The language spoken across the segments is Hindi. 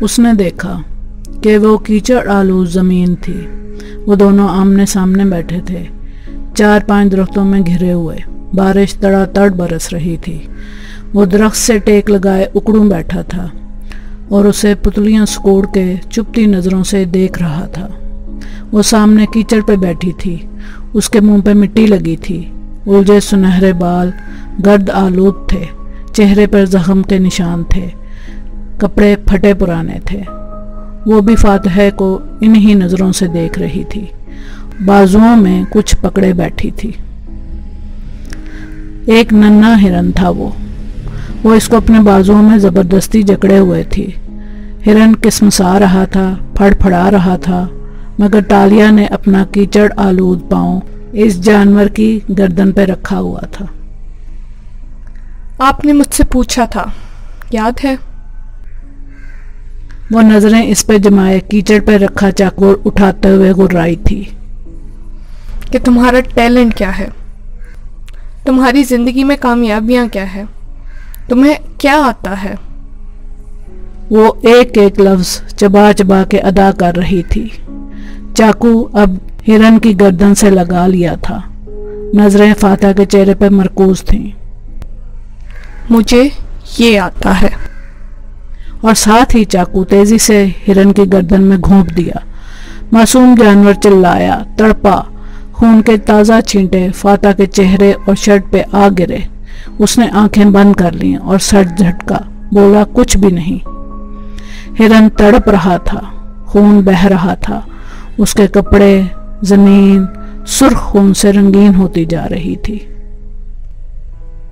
उसने देखा कि वो कीचड़ आलूद ज़मीन थी। वो दोनों आमने सामने बैठे थे, 4-5 दरख्तों में घिरे हुए। बारिश तड़ातड़ बरस रही थी। वो दरख्त से टेक लगाए उकड़ू बैठा था और उसे पुतलियां सिकोड़ के चुपती नज़रों से देख रहा था। वो सामने कीचड़ पे बैठी थी, उसके मुंह पे मिट्टी लगी थी, उलझे सुनहरे बाल गर्द आलूद थे, चेहरे पर जख्म के निशान थे, कपड़े फटे पुराने थे। वो भी फातिहा को इन्हीं नज़रों से देख रही थी, बाजुओं में कुछ पकड़े बैठी थी। एक नन्हा हिरन था वो इसको अपने बाजुओं में ज़बरदस्ती जकड़े हुए थी। हिरन किस्मसा रहा था, फड़फड़ा रहा था, मगर तालिया ने अपना कीचड़ आलूद पांव इस जानवर की गर्दन पर रखा हुआ था। आपने मुझसे पूछा था, याद है? वो नजरें इस पे जमाए कीचड़ पे रखा चाकू उठाते हुए गुर्राई थी कि तुम्हारा टैलेंट क्या है, तुम्हारी जिंदगी में कामयाबियां क्या है, तुम्हें क्या आता है। वो एक एक लफ्ज चबा चबा के अदा कर रही थी। चाकू अब हिरन की गर्दन से लगा लिया था। नजरें फातिहा के चेहरे पर मरकूज थीं। मुझे ये आता है। और साथ ही चाकू तेजी से हिरन की गर्दन में घोंप दिया। मासूम जानवर चिल्लाया, तड़पा, खून के ताज़ा छींटे फातिहा के चेहरे और शर्ट पे आ गिरे। उसने आंखें बंद कर लीं और सर झटका, बोला कुछ भी नहीं। हिरन तड़प रहा था, खून बह रहा था, उसके कपड़े, जमीन सुर्ख खून से रंगीन होती जा रही थी।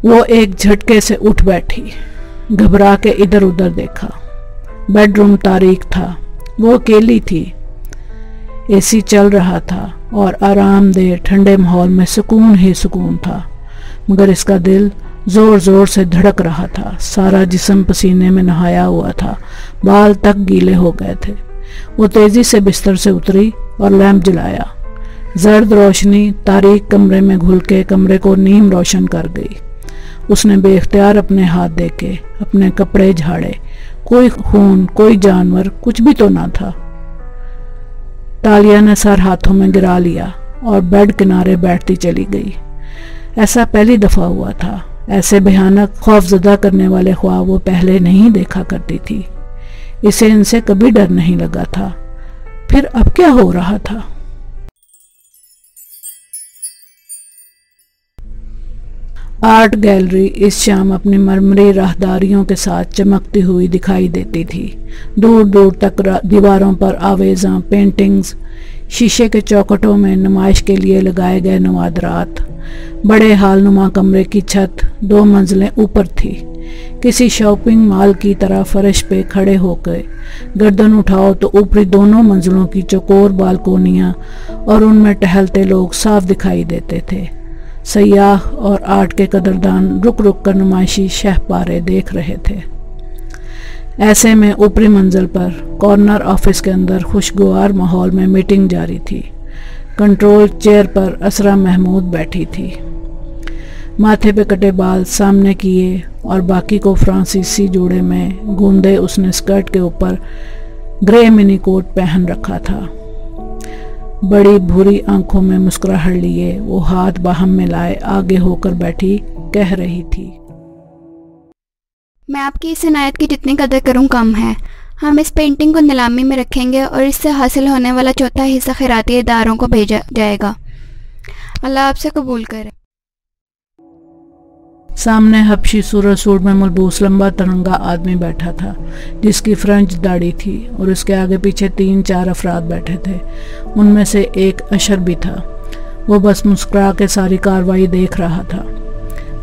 वो एक झटके से उठ बैठी, घबरा के इधर उधर देखा। बेडरूम तारीक था, वो अकेली थी। एसी चल रहा था और आरामदेह ठंडे माहौल में सुकून ही सुकून था, मगर इसका दिल जोर जोर से धड़क रहा था। सारा जिस्म पसीने में नहाया हुआ था, बाल तक गीले हो गए थे। वो तेजी से बिस्तर से उतरी और लैंप जलाया। जर्द रोशनी तारीक कमरे में घुल के कमरे को नीम रोशन कर गई। उसने बेख्तियार अपने हाथ देके अपने कपड़े झाड़े। कोई खून, कोई जानवर, कुछ भी तो ना था। तालिया ने सर हाथों में गिरा लिया और बेड किनारे बैठती चली गई। ऐसा पहली दफा हुआ था। ऐसे भयानक खौफजदा करने वाले ख्वाब वो पहले नहीं देखा करती थी। इसे इनसे कभी डर नहीं लगा था। फिर अब क्या हो रहा था? आर्ट गैलरी इस शाम अपनी मरमरी राहदारियों के साथ चमकती हुई दिखाई देती थी। दूर दूर तक दीवारों पर आवेज़ां, पेंटिंग्स, शीशे के चौखटों में नुमाइश के लिए लगाए गए नवादरात। बड़े हालनुमा कमरे की छत 2 मंजिलें ऊपर थी। किसी शॉपिंग मॉल की तरह फर्श पे खड़े होकर गर्दन उठाओ तो ऊपरी दोनों मंजिलों की चौकोर बालकोनियाँ और उनमें टहलते लोग साफ दिखाई देते थे। सयाह और आर्ट के कदरदान रुक रुक कर नुमाइशी शहपारे देख रहे थे। ऐसे में ऊपरी मंजिल पर कॉर्नर ऑफिस के अंदर खुशगवार माहौल में मीटिंग जारी थी। कंट्रोल चेयर पर असरा महमूद बैठी थी, माथे पे कटे बाल सामने किए और बाकी को फ्रांसीसी जोड़े में गूंदे उसने स्कर्ट के ऊपर ग्रे मिनी कोट पहन रखा था। बड़ी भूरी आंखों में मुस्कुराहट लिए वो हाथ बाहम में लाए आगे होकर बैठी कह रही थी, मैं आपकी इस इनायत की जितनी कदर करूं कम है। हम इस पेंटिंग को नीलामी में रखेंगे और इससे हासिल होने वाला चौथा हिस्सा खैराती इदारों को भेजा जाएगा। अल्लाह आपसे कबूल करे। सामने हबशी सूरज सूट में मलबूस लंबा तिरंगा आदमी बैठा था, जिसकी फ्रेंच दाढ़ी थी और उसके आगे पीछे 3-4 अफराद बैठे थे। उनमें से एक अशर भी था। वो बस मुस्कुरा के सारी कार्रवाई देख रहा था।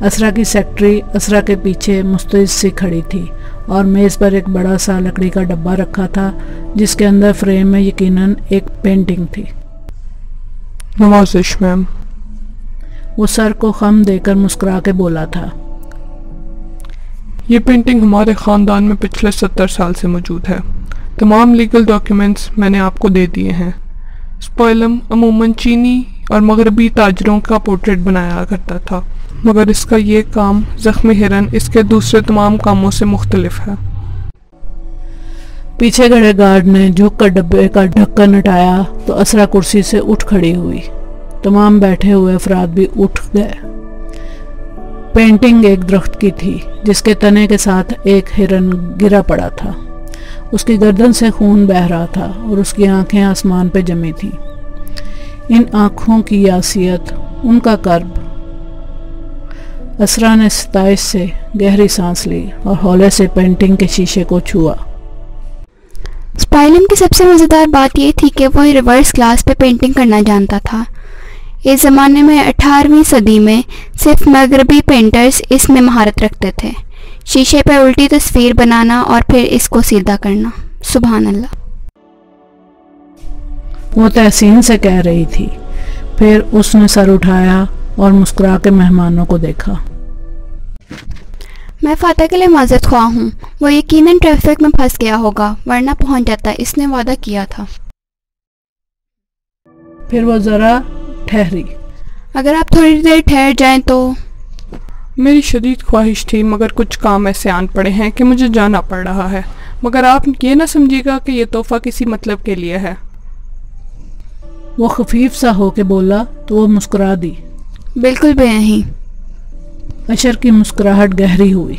असरा की सेक्रेटरी असरा के पीछे मुस्तैद सी खड़ी थी और मेज़ पर एक बड़ा सा लकड़ी का डब्बा रखा था, जिसके अंदर फ्रेम में यकीनन एक पेंटिंग थी। नवाजिश मैम। वो सर को खम देकर मुस्कुरा के बोला था, ये पेंटिंग हमारे ख़ानदान में पिछले 70 साल से मौजूद है। तमाम लीगल डॉक्यूमेंट्स मैंने आपको दे दिए हैं। इस पोएम अमूमन चीनी और मगरबी ताजरों का पोर्ट्रेट बनाया करता था, मगर इसका ये काम ज़ख्मी हिरन इसके दूसरे तमाम कामों से मुख्तलिफ है। पीछे खड़े गार्ड ने झुक कर डब्बे का ढक्कन हटाया तो असरा कुर्सी से उठ खड़ी हुई। तमाम बैठे हुए अफराद भी उठ गए। पेंटिंग एक दरख्त की थी जिसके तने के साथ एक हिरन गिरा पड़ा था। उसकी गर्दन से खून बह रहा था और उसकी आंखें आसमान पे जमी थी। इन आंखों की यासियत, उनका कर्ब। असरा ने सताइश से गहरी सांस ली और हौले से पेंटिंग के शीशे को छुआ। स्पाइलम की सबसे मज़ेदार बात यह थी कि वो रिवर्स ग्लास पे पेंटिंग करना जानता था। इस ज़माने में 18वीं सदी में सिर्फ मगरबी पेंटर्स इसमें महारत रखते थे। शीशे पर उल्टी तस्वीर बनाना और फिर इसको सीधा करना। सुभान अल्लाह। वो तहसीन से कह रही थी। फिर उसने सर उठाया और मुस्कुरा के मेहमानों को देखा। मैं फाता के लिए माजरत ख्वाह हूँ। वो यकीनन ट्रैफिक में फंस गया होगा, वरना पहुँच जाता। इसने वादा किया था। फिर वो ज़रा ठहरी। अगर आप थोड़ी देर ठहर जाएं तो। मेरी शदीद ख्वाहिश थी, मगर कुछ काम ऐसे आन पड़े हैं कि मुझे जाना पड़ रहा है। मगर आप ये ना समझिएगा कि ये तोहफा किसी मतलब के लिए है। वो खफीफ सा होके बोला तो वो मुस्कुरा दी। बिल्कुल भी नहीं। अशर की मुस्कुराहट गहरी हुई।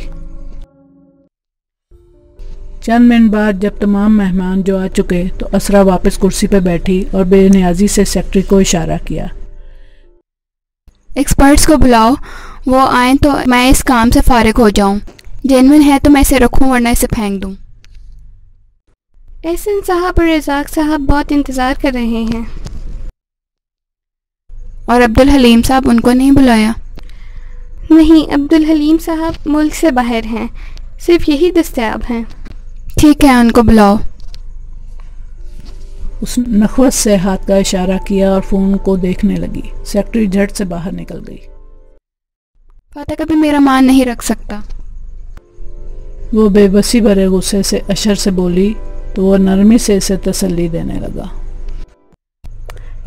चंद मिनट बाद जब तमाम मेहमान जो आ चुके तो असरा वापस कुर्सी पर बैठी और बेनियाजी से सेक्रेटरी को इशारा किया। एक्सपर्ट्स को बुलाओ, वो आए तो मैं इस काम से फारिग हो जाऊं। जेन्युइन है तो मैं इसे रखूं, वरना इसे फेंक दूं। एहसन साहब और रज़ाक साहब बहुत इंतज़ार कर रहे हैं। और अब्दुल हलीम साहब, उनको नहीं बुलाया? नहीं, अब्दुल हलीम साहब मुल्क से बाहर हैं, सिर्फ यही दस्तयाब हैं। ठीक है, उनको बुलाओ। उस नखवत से हाथ का इशारा किया और फोन को देखने लगी। सेक्रेटरी झट से बाहर निकल गई। फाता कभी मेरा मान नहीं रख सकता। वो बेबसी भरे गुस्से से अशर से बोली तो वो नरमी से इसे तसल्ली देने लगा।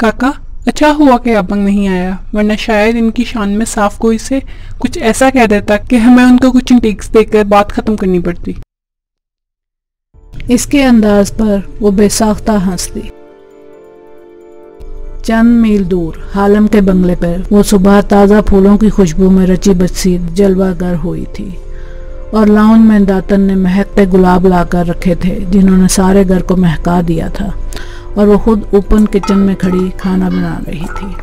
काका, अच्छा हुआ कि अबंग नहीं आया, वरना शायद इनकी शान में साफ कोई से कुछ ऐसा कह देता कि हमें उनको कुछ इंटेक्स देकर बात खत्म करनी पड़ती। इसके अंदाज पर वो बेसाख्ता हंस दी। चंद मील दूर हालम के बंगले पर वो सुबह ताज़ा फूलों की खुशबू में रची बसी जलवागर हुई थी और लाउंज में दातन ने महकते गुलाब लाकर रखे थे जिन्होंने सारे घर को महका दिया था, और वो खुद ओपन किचन में खड़ी खाना बना रही थी।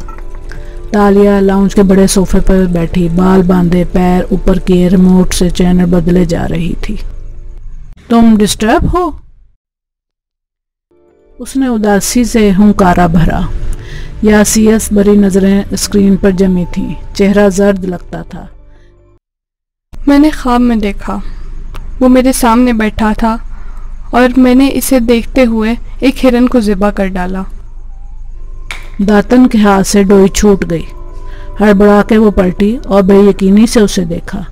तालिया लाउंज के बड़े सोफे पर बैठी बाल बांधे पैर ऊपर किए रिमोट से चैनल बदले जा रही थी। तुम डिस्टर्ब हो? उसने उदासी से हुंकारा भरा। यासियस भरी नजरें स्क्रीन पर जमी थीं। चेहरा जर्द लगता था। मैंने ख्वाब में देखा, वो मेरे सामने बैठा था और मैंने इसे देखते हुए एक हिरन को ज़िबा कर डाला। दातन के हाथ से डोई छूट गई। हड़बड़ा के वो पलटी और बेयकीनी से उसे देखा।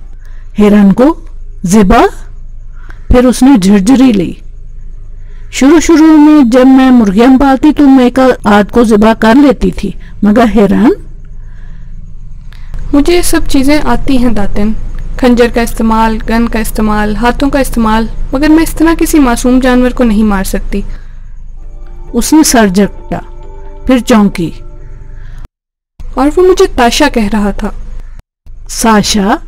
हिरन को ज़िबा? फिर उसने झिरझिरी ली। शुरू में जब मैं मुर्गियां पालती तो मैं एक आध को ज़िबा कर लेती थी, मगर हिरन? मुझे ये सब चीज़ें आती हैं दातन, खंजर का इस्तेमाल, गन का इस्तेमाल, हाथों का इस्तेमाल, मगर मैं इस तरह किसी मासूम जानवर को नहीं मार सकती। उसने सर झटका, फिर चौंकी। और वो मुझे ताशा कह रहा था। साशा?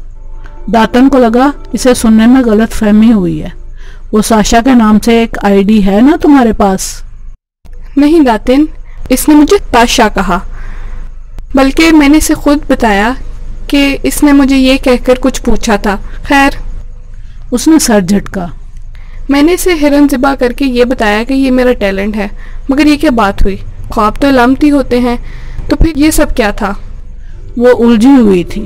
दातन को लगा इसे सुनने में गलत फहमी हुई है। वो साशा के नाम से एक आईडी है ना तुम्हारे पास? नहीं दातिन, इसने मुझे ताशा कहा, बल्कि मैंने इसे खुद बताया कि इसने मुझे ये कहकर कुछ पूछा था। खैर, उसने सर झटका। मैंने इसे हिरन ज़िबा करके ये बताया कि ये मेरा टैलेंट है, मगर ये क्या बात हुई? ख्वाब तो लामती होते हैं, तो फिर ये सब क्या था? वो उलझी हुई थी।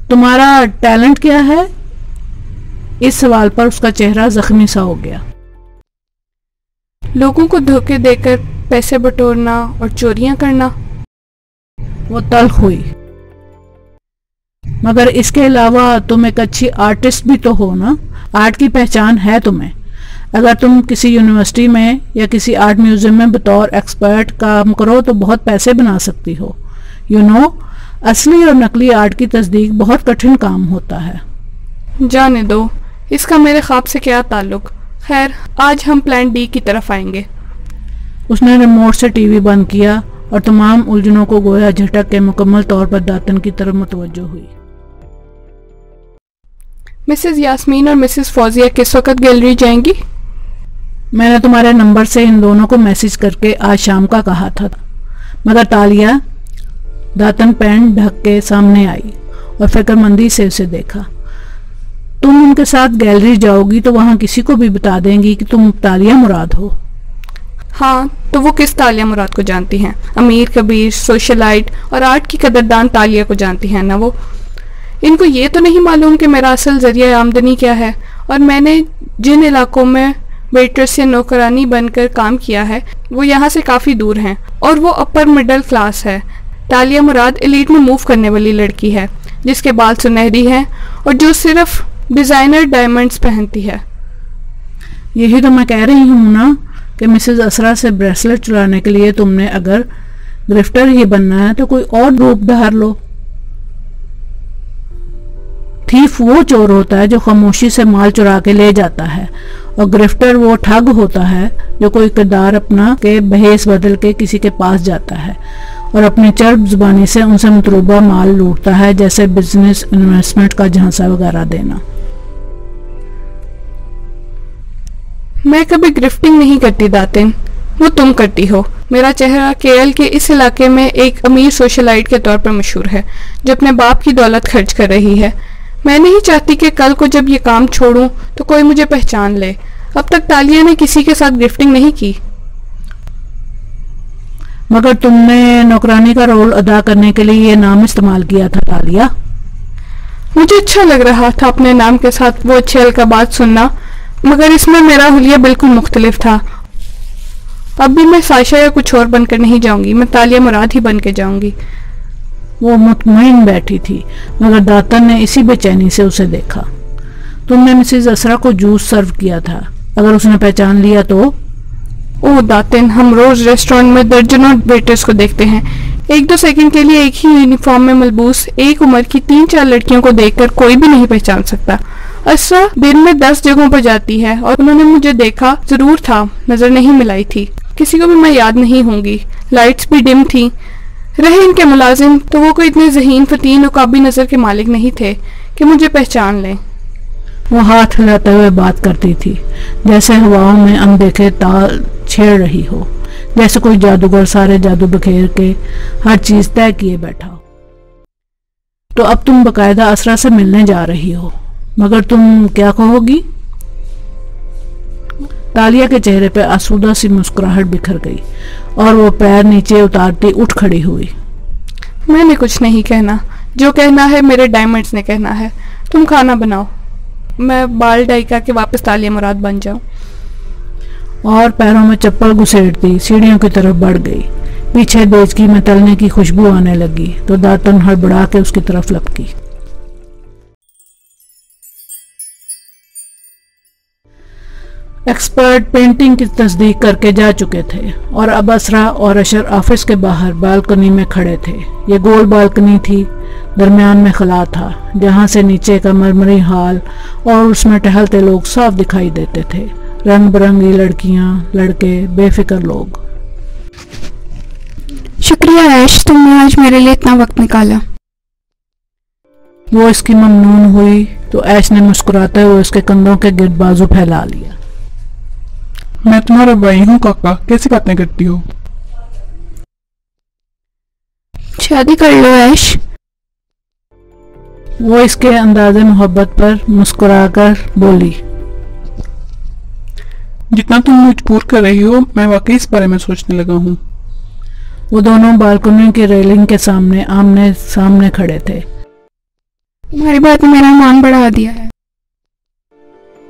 तुम्हारा टैलेंट क्या है? इस सवाल पर उसका चेहरा जख्मी सा हो गया। लोगों को धोखे देकर पैसे बटोरना और चोरियां करना। वो तल्ख हुई। मगर इसके अलावा तुम एक अच्छी आर्टिस्ट भी तो हो ना? आर्ट की पहचान है तुम्हें। अगर तुम किसी यूनिवर्सिटी में या किसी आर्ट म्यूजियम में बतौर एक्सपर्ट काम करो तो बहुत पैसे बना सकती हो। असली और नकली आर्ट की तस्दीक बहुत कठिन काम होता है। जाने दो, इसका मेरे ख्वाब से क्या ताल्लुक? खैर, आज हम प्लान डी की तरफ आएंगे। उसने रिमोट से टीवी बंद किया और तमाम उलझनों को गोया झटक के मुकम्मल तौर पर दातन की तरफ मुतवज्जो हुई। मिसेस यास्मीन और मिसेस फौजिया किस वक्त गैलरी जाएंगी? मैंने तुम्हारे नंबर से इन दोनों को मैसेज करके आज शाम का कहा था, मगर तालिया दातन पैंट ढक के सामने आई और फिक्रमंदी से उसे देखा। तुम उनके साथ गैलरी जाओगी तो वहां किसी को भी बता देंगी कि तुम तालिया मुराद हो। हाँ, तो वो किस तालिया मुराद को जानती हैं? अमीर कबीर, सोशलाइट और आर्ट की कदरदान तालिया को जानती हैं ना वो। इनको ये तो नहीं मालूम कि मेरा असल जरिया आमदनी क्या है, और मैंने जिन इलाकों में वेट्रेस या नौकरानी बनकर काम किया है वो यहाँ से काफ़ी दूर हैं, और वो अपर मिडिल क्लास है। तालिया मुराद एलीट में मूव करने वाली लड़की है, जिसके बाल सुनहरी हैं और जो सिर्फ डिज़ाइनर डायमंड्स पहनती है। यही तो मैं कह रही हूँ ना कि मिसेस असरा से ब्रेसलेट चुराने के लिए तुमने अगर ग्रिफ्टर ही बनना है तो कोई और रूप धार लो। थीफ वो चोर होता है जो खामोशी से माल चुरा के ले जाता है, और ग्रिफ्टर वो ठग होता है जो कोई किरदार अपना के बहेस बदल के किसी के पास जाता है और अपनी चर्ब जुबानी से उनसे मतलूबा माल लूटता है, जैसे बिजनेस इन्वेस्टमेंट का झांसा वगैरह देना। मैं कभी ग्रिफ्टिंग नहीं करती दातिन, वो तुम करती हो। मेरा चेहरा केएल के इस इलाके में एक अमीर सोशलाइट के तौर पर मशहूर है जो अपने बाप की दौलत खर्च कर रही है। मैं नहीं चाहती कि कल को जब ये काम छोड़ूं तो कोई मुझे पहचान ले। अब तक तालिया ने किसी के साथ ग्रिफ्टिंग नहीं की। मगर तुमने नौकरानी का रोल अदा करने के लिए ये नाम इस्तेमाल किया था तालिया। मुझे अच्छा लग रहा था अपने नाम के साथ वो अच्छे अलकाबात सुनना, मगर इसमें मेरा हुलिया बिल्कुल मुख्तलिफ था। अब भी मैं साशा या कुछ और बनकर नहीं जाऊंगी, मैं तालिया मुराद ही बन के जाऊंगी। वो मुतमईन बैठी थी, मगर दातन ने इसी बेचैनी से उसे देखा। तुमने मिसेस असरा को जूस सर्व किया था, अगर उसने पहचान लिया तो? ओह दातिन, हम रोज रेस्टोरेंट में दर्जनों वेटर्स को देखते हैं। 1-2 सेकंड के लिए एक ही यूनिफॉर्म में मलबूस एक उम्र की 3-4 लड़कियों को देखकर कोई भी नहीं पहचान सकता। असरा दिन में 10 जगहों पर जाती है और उन्होंने मुझे देखा जरूर था, नजर नहीं मिलाई थी। किसी को भी मैं याद नहीं होंगी। लाइट्स भी डिम थी। रहे इनके मुलाजिम तो वो कोई इतने ज़हीन फतीन उकाबी नज़र के मालिक नहीं थे कि मुझे पहचान लें। वो हाथ हिलाते हुए बात करती थी, जैसे हवाओं में अनदेखे ताल छेड़ रही हो, जैसे कोई जादूगर सारे जादू बखेर के हर चीज तय किए बैठा हो। तो अब तुम बकायदा असरा से मिलने जा रही हो, मगर तुम क्या कहोगी? तालिया के चेहरे पे आसूदा सी मुस्कुराहट बिखर गई और वो पैर नीचे उतारती उठ खड़ी हुई। मैंने कुछ नहीं कहना, जो कहना है मेरे डायमंड्स ने कहना है। तुम खाना बनाओ, मैं बाल डाई करके वापस तालिया मुराद बन जाऊं। और पैरों में चप्पल घुसेड़ती सीढ़ियों की तरफ बढ़ गई। पीछे बेचकी में तलने की खुशबू आने लगी तो दातन हड़बड़ा के उसकी तरफ लपकी। एक्सपर्ट पेंटिंग की तस्दीक करके जा चुके थे और अब असरा और अशर ऑफिस के बाहर बालकनी में खड़े थे। ये गोल बालकनी थी, दरमियान में खला था जहां से नीचे का मरमरी हाल और उसमें टहलते लोग साफ दिखाई देते थे। रंग बिरंगी लड़कियां, लड़के, बेफिक्र लोग। शुक्रिया ऐश, तुमने आज मेरे लिए इतना वक्त निकाला। वो इसकी ममनून हुई तो ऐश ने मुस्कुराते हुए उसके कंधों के गिर्द बाजू फैला लिया। मैं तुम्हारा भाई हूँ काका, कैसी बातें करती हो? शादी कर लो ऐश। वो इसके अंदाजे मोहब्बत पर मुस्कुराकर बोली। जितना तुम मजबूर कर रही हो मैं वाकई इस बारे में सोचने लगा हूँ। वो दोनों बालकनी की रेलिंग के सामने आमने सामने खड़े थे। तुम्हारी बात ने मेरा ईमान बढ़ा दिया है।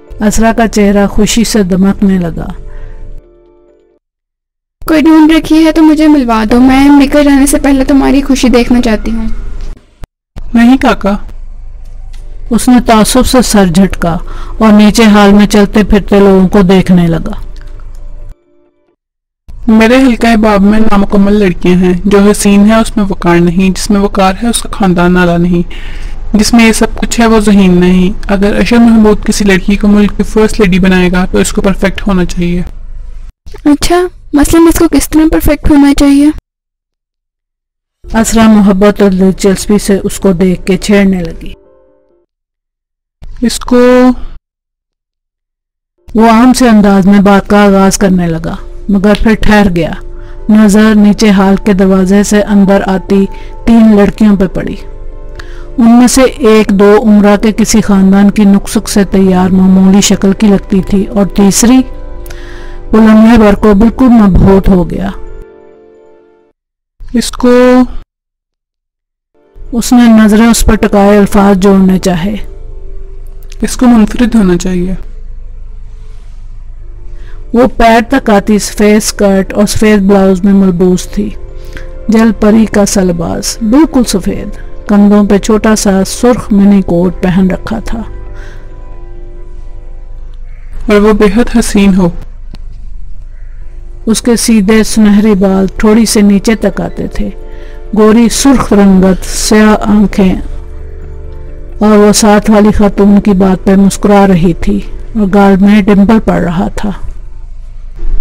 असरा का चेहरा खुशी से दमकने लगा। कोई ढूंढ रखी है तो मुझे मिलवा दो, मैं निकल जाने से पहले तुम्हारी खुशी देखना चाहती हूँ। नहीं काका। उसने तासुब से सर झटका और नीचे हाल में चलते फिरते लोगों को देखने लगा। मेरे हल्का बाब में नामुकम्मल लड़कियां हैं, जो हसीन है उसमें वकार नहीं, जिसमें वकार है उसका खानदान नाला नहीं। जिसमें ये सब कुछ है वो ज़हीन नहीं। अगर अशर महमूद किसी लड़की को मुल्क की फर्स्ट लेडी बनाएगा तो इसको परफेक्ट होना चाहिए। अच्छा, मसलन इसको किस तरह परफेक्ट होना चाहिए? असरा मोहब्बत और दिलचस्पी से उसको देख के छेड़ने लगी। इसको वो आम से अंदाज में बात का आगाज करने लगा, मगर फिर ठहर गया। नजर नीचे हाल के दरवाजे से अंदर आती 3 लड़कियों पर पड़ी। उनमें से एक दो उम्रा के किसी खानदान की नुक्सुक से तैयार मामूली शक्ल की लगती थी, और तीसरी वो लम्हे भर को बिल्कुल मबहूत हो गया। इसको उसने नजरें उस पर टकाए अल्फाज जोड़ने चाहे। इसको मुनफरिद होना चाहिए। वो पैर तक आती सफ़ेद स्कर्ट और सफ़ेद ब्लाउज में मलबूस थी। जल परी का सलबाज बिल्कुल सफ़ेद, कंधों पे छोटा सा सुर्ख मिनी कोट पहन रखा था, और वो बेहद हसीन हो। उसके सीधे सुनहरी बाल थोड़ी से नीचे तक आते थे, गोरी सुर्ख रंगत, स्याह आंखें, और वो साथ वाली खातून की बात पर मुस्कुरा रही थी और गाल में डिम्पल पड़ रहा था।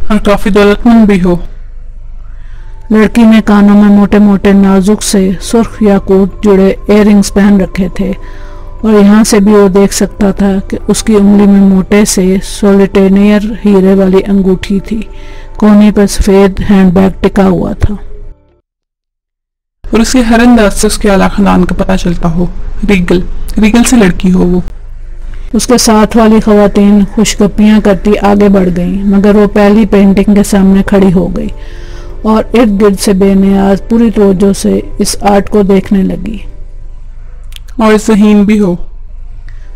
और काफी दौलतमंद भी हो। लड़की ने कानों में मोटे मोटे नाजुक से सुर्ख याकूत जुड़े इयररिंग्स पहन रखे थे, और यहाँ से भी वो देख सकता था कि उसकी उंगली में मोटे से सोलिटेनियर हीरे वाली अंगूठी थी। कोने पर सफेद हैंडबैग टिका हुआ था, और उसके हर अंदाज से उसके आला खानदान का पता चलता हो। रीगल से लड़की हो वो। उसके साथ वाली खवातीन खुशगपियां करती आगे बढ़ गईं, मगर वो पहली पेंटिंग के सामने खड़ी हो गई और इर्द गिर्द से बेनियाज पूरी तवज्जो से इस आर्ट को देखने लगी। और ज़हीन भी हो।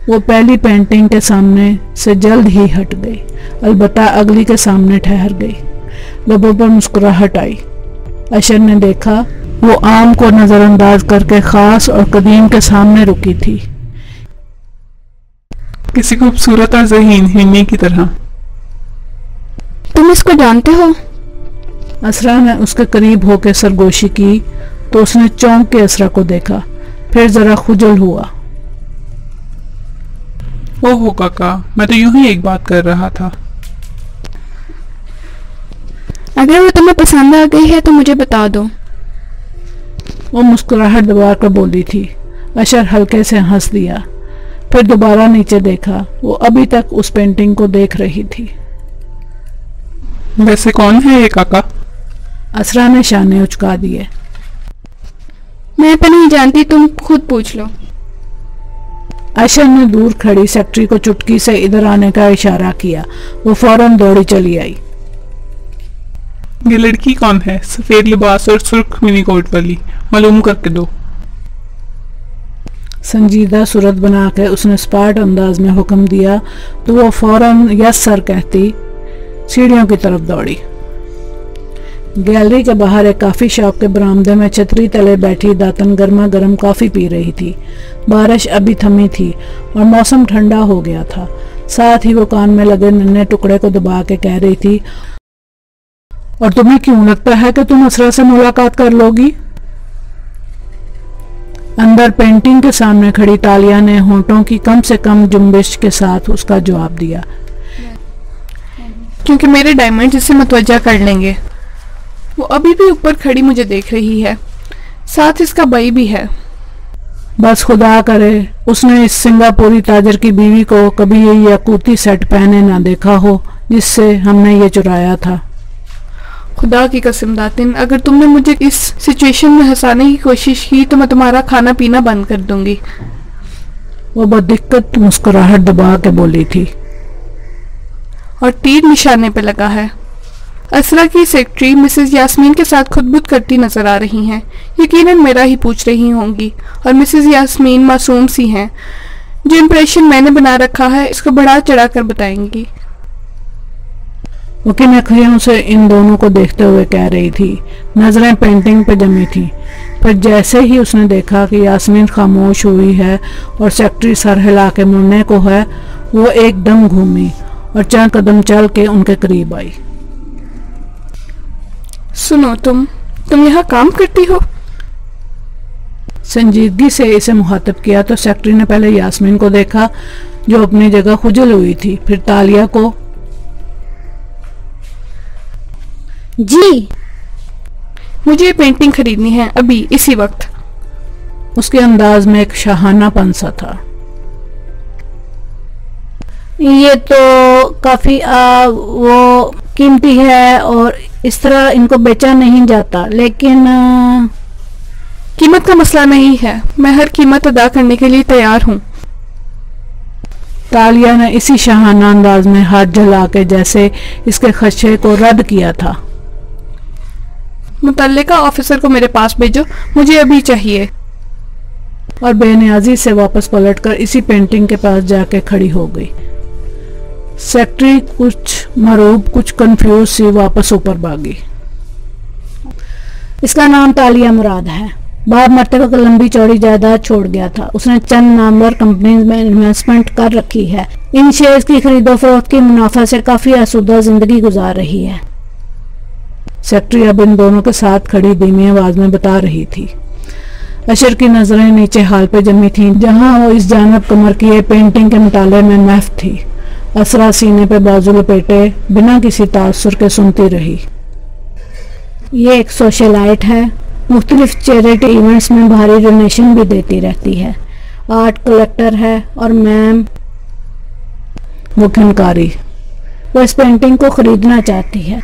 वो पहली पेंटिंग के सामने से जल्द ही हट गई, अलबत्ता अगली के सामने ठहर गई। लबों पर मुस्कुराहट आई। अशर ने देखा वो आम को नजरअंदाज करके खास और कदीम के सामने रुकी थी, किसी खूबसूरत और ज़हीन हिन्नी की तरह। तुम इसको जानते हो? असरा ने उसके करीब होकर सरगोशी की तो उसने चौंक के असरा को देखा, फिर जरा खुजल हुआ। ओहो काका, मैं तो यूं ही एक बात कर रहा था। अगर वो तुम्हें पसंद आ गई है तो मुझे बता दो। वो मुस्कुराहट दबा कर बोली थी। अशर हल्के से हंस दिया, फिर दोबारा नीचे देखा। वो अभी तक उस पेंटिंग को देख रही थी। वैसे कौन है ये काका? असरा ने शाने उचका दिए। मैं तो नहीं जानती, तुम खुद पूछ लो। अशर ने दूर खड़ी सेक्रेटरी को चुटकी से इधर आने का इशारा किया। वो फौरन दौड़ी चली आई। ये लड़की कौन है? सफेद लिबास और सुर्ख मिनी कोट वाली, मालूम करके दो। संजीदा सूरत बना के उसने स्पार्ट अंदाज में हुक्म दिया तो वो फौरन यस सर कहती सीढ़ियों की तरफ दौड़ी। गैलरी के बाहर एक कॉफी शॉप के बरामदे में छतरी तले बैठी दातन गर्मा गर्म कॉफी पी रही थी। बारिश अभी थमी थी और मौसम ठंडा हो गया था। साथ ही वो कान में लगे नन्हे टुकड़े को दबा के कह रही थी, और तुम्हें क्यों लगता है कि तुम असरा से मुलाकात कर लोगी? अंदर पेंटिंग के सामने खड़ी तालिया ने होंठों की कम से कम जुम्बिश के साथ उसका जवाब दिया, क्योंकि मेरे डायमंड इसे मुतवज्जा कर लेंगे। वो अभी भी ऊपर खड़ी मुझे देख रही है, साथ इसका भाई भी है। बस खुदा करे उसने इस सिंगापुरी ताजर की बीवी को कभी ये याकूती सेट पहने ना देखा हो जिससे हमने ये चुराया था। खुदा की कसम दातिन, अगर तुमने मुझे इस सिचुएशन में हंसाने की कोशिश की तो मैं तुम्हारा खाना पीना बंद कर दूंगी। वो बदिक्कत मुस्कुराहट दबा के बोली थी। और तीर निशाने पे लगा है। असरा की सेक्रेटरी मिसेस यास्मीन के साथ खुदबुद करती नजर आ रही हैं। यकीनन मेरा ही पूछ रही होंगी, और मिसेस यास्मीन मासूम सी हैं। जो इम्प्रेशन मैंने बना रखा है इसको बढ़ा चढ़ा कर बताएंगी। वो किन अखियों से इन दोनों को देखते हुए कह रही थी। नजरें पेंटिंग पे जमी थी। पर जैसे ही उसने देखा कि यास्मीन खामोश हुई है और सेक्रेटरी सर हिला के मुड़ने को है, वो एकदम घूमी और चंद कदम चल के उनके करीब आई। सुनो, तुम यहाँ काम करती हो? संजीदगी से इसे मुखातब किया तो सेक्रेटरी ने पहले यास्मीन को देखा जो अपनी जगह खुजल हुई थी, फिर तालिया को। जी, मुझे ये पेंटिंग खरीदनी है अभी इसी वक्त। उसके अंदाज में एक शाहानापन सा था। ये तो काफी वो कीमती है और इस तरह इनको बेचा नहीं जाता, लेकिन कीमत का मसला नहीं है, मैं हर कीमत अदा करने के लिए तैयार हूँ। तालिया ने इसी शाहाना अंदाज में हाथ जला के जैसे इसके खदशे को रद्द किया था। मुतल्लिका ऑफिसर को मेरे पास भेजो, मुझे अभी चाहिए। और बेनियाजी से वापस पलटकर इसी पेंटिंग के पास जाके खड़ी हो गई। सेक्रेटरी कुछ मरूब, कुछ कंफ्यूज सी वापस ऊपर भागी। इसका नाम तालिया मुराद है। बाप मरते वक्त लंबी चौड़ी जायदाद छोड़ गया था। उसने चंद नामवर कंपनीज में इन्वेस्टमेंट कर रखी है। इन शेयर्स की खरीदो फरोख्त की मुनाफा से काफी आसूदा जिंदगी गुजार रही है। सेक्रेटरी अब इन दोनों के साथ खड़ी धीमी आवाज में बता रही थी। अशर की नजरें नीचे हाल पे जमी थीं, जहां वो इस जानब कमर किए पेंटिंग के मुताले में महफ थी। असरा सीने पे बाजू लपेटे बिना किसी तासुर के सुनती रही। ये एक सोशलाइट है, मुख्तलिफ चैरिटी इवेंट्स में भारी डोनेशन भी देती रहती है। आर्ट कलेक्टर है और मैम वो खनकारी। वो इस पेंटिंग को खरीदना चाहती है।